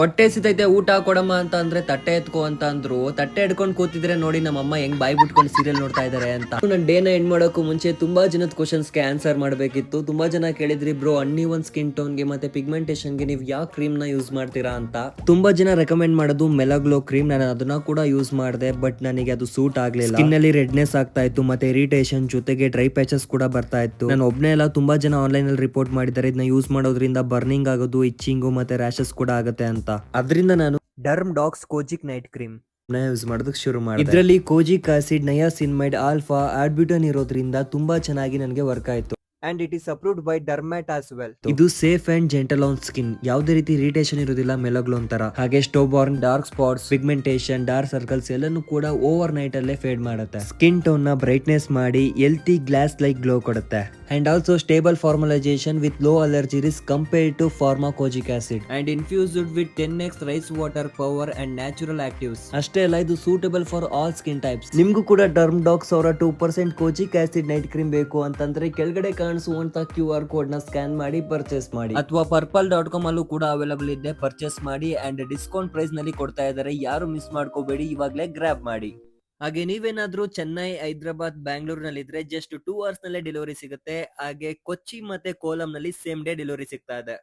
ಹೊಟ್ಟೆ ಸಿತೈತೆ ಊಟ ಕೊಡಮ್ಮ ಅಂತ ಅಂದ್ರೆ ತಟ್ಟೆ ಎತ್ಕೋ ಅಂತ ಅಂದ್ರು. ತಟ್ಟೆ ಹಿಡ್ಕೊಂಡು ಕೂತಿದ್ರೆ ನೋಡಿ ನಮ್ಮಮ್ಮ ಹೆಂಗ್ ಬಾಯಿ ಬಿಟ್ಕೊಂಡು ಸೀರಿಯಲ್ ನೋಡ್ತಾ ಇದಾರೆ ಅಂತ. ನಾನು ಡೇನ ಎಂಡ್ ಮಾಡೋಕು ಮುಂಚೆ ತುಂಬಾ ಜನದ ಕ್ವಶನ್ಸ್ಗೆ ಆನ್ಸರ್ ಮಾಡಬೇಕಿತ್ತು. ತುಂಬಾ ಜನ ಕೇಳಿದ್ರಿ ಬ್ರೋ ಅನ್ಇವನ್ ಸ್ಕಿನ್ ಟೋನ್ಗೆ ಮತ್ತೆ ಪಿಗ್ಮೆಂಟೇಷನ್ಗೆ ನೀವು ಯಾವ ಕ್ರೀಮ್ ನ ಯೂಸ್ ಮಾಡ್ತೀರಾ ಅಂತ. ತುಂಬಾ ಜನ ರೆಕಮೆಂಡ್ ಮಾಡೋದು ಮೆಲಾಗ್ಲೋ ಕ್ರೀಮ್. ನಾನು ಅದನ್ನ ಕೂಡ ಯೂಸ್ ಮಾಡಿದೆ, ಬಟ್ ನನಗೆ ಅದು ಸೂಟ್ ಆಗ್ಲಿಲ್ಲ. ಸ್ಕಿನ್ ಅಲ್ಲಿ ರೆಡ್ನೆಸ್ ಆಗ್ತಾ ಇತ್ತು, ಮತ್ತೆ ಇರಿಟೇಷನ್ ಜೊತೆಗೆ ಡ್ರೈ ಪ್ಯಾಚಸ್ ಕೂಡ ಬರ್ತಾ ಇತ್ತು. ನಾನು ಒಬ್ನೇ ಎಲ್ಲ ತುಂಬಾ ಜನ ಆನ್ಲೈನ್ ಅಲ್ಲಿ ರಿಪೋರ್ಟ್ ಮಾಡಿದ್ದಾರೆ ಇದನ್ನ ಯೂಸ್ ಮಾಡೋದ್ರಿಂದ ಬರ್ನಿಂಗ್ ಆಗೋದು, ಇಚ್ಚಿಂಗು ಮತ್ತೆ ರ್ಯಾಶಸ್ ಕೂಡ ಆಗುತ್ತೆ ಅಂತ. ಅದರಿಂದ ನಾನು derm docs kojic night cream use ಮಾಡೋದಕ್ಕೆ ಶುರು ಮಾಡಿದೆ. ಇದರಲ್ಲಿ ಕೋಜಿಕ್ ಆಸಿಡ್, ನಯಾಸಿನ್ಮೈಡ್, ಆಲ್ಫಾ, ಆಡ್ಬ್ಯೂಟನ್ ಇರೋದ್ರಿಂದ ತುಂಬಾ ಚೆನ್ನಾಗಿ ನನಗೆ ವರ್ಕ್ ಆಯ್ತು. And it is approved by dermat as well. ಇದು safe and gentle on skin. ಯಾವುದೇ ರೀತಿ ಇರಿಟೇಷನ್ ಇರೋದಿಲ್ಲ ಮೆಲಾಗ್ಲೋನ್ ತರ. ಹಾಗೆ stubborn, dark spots, pigmentation, dark circles ಎಲ್ಲಾನು ಕೂಡ ಓವರ್ ನೈಟ್ ಅಲ್ಲೇ ಫೇಡ್ ಮಾಡುತ್ತೆ. ಸ್ಕಿನ್ ಟೋನ್ ನ ಬ್ರೈಟ್ನೆಸ್ ಮಾಡಿ ಹೆಲ್ತಿ ಗ್ಲಾಸ್ ಲೈಕ್ ಗ್ಲೋ ಕೊಡುತ್ತೆ. And also stable formalisation with low allergy risk compared to pharma kojic acid and infused with 10x rice water power and natural actives. ಅಷ್ಟೇ ಅಲ್ಲ, ಇದು suitable for all skin types. ನಿಮ್ಗೂ ಕೂಡ derm docx ಅವರ 2% ಕೋಜಿಕ್ acid night cream ಬೇಕು ಅಂತಂದ್ರೆ ಕೆಳಗಡೆ ಕಾಣಿಸುವಂತ QR code ನ ಸ್ಕ್ಯಾನ್ ಮಾಡಿ ಪರ್ಚೇಸ್ ಮಾಡಿ, ಅಥವಾ purple.com ಅಲ್ಲೂ ಕೂಡ ಅವೈಲೇಬಲ್ ಇದೆ, ಪರ್ಚೇಸ್ ಮಾಡಿ. ಅಂಡ್ ಡಿಸ್ಕೌಂಟ್ ಪ್ರೈಸ್ ನಲ್ಲಿ ಕೊಡ್ತಾ ಇದ್ದಾರೆ, ಯಾರು ಮಿಸ್ ಮಾಡ್ಕೋಬೇಡಿ, ಇವಾಗಲೇ ಗ್ರಾಬ್ ಮಾಡಿ. ಹಾಗೆ ನೀವೇನಾದ್ರೂ ಚೆನ್ನೈ, ಹೈದರಾಬಾದ್, ಬ್ಯಾಂಗ್ಳೂರ್ನಲ್ಲಿ ಇದ್ರೆ ಜಸ್ಟ್ 2 ಅವರ್ಸ್ ನಲ್ಲೇ ಡೆಲಿವರಿ ಸಿಗುತ್ತೆ. ಹಾಗೆ ಕೊಚ್ಚಿ ಮತ್ತೆ ಕೋಲಂ ನಲ್ಲಿ ಸೇಮ್ ಡೇ ಡೆಲಿವರಿ ಸಿಗ್ತಾ ಇದೆ.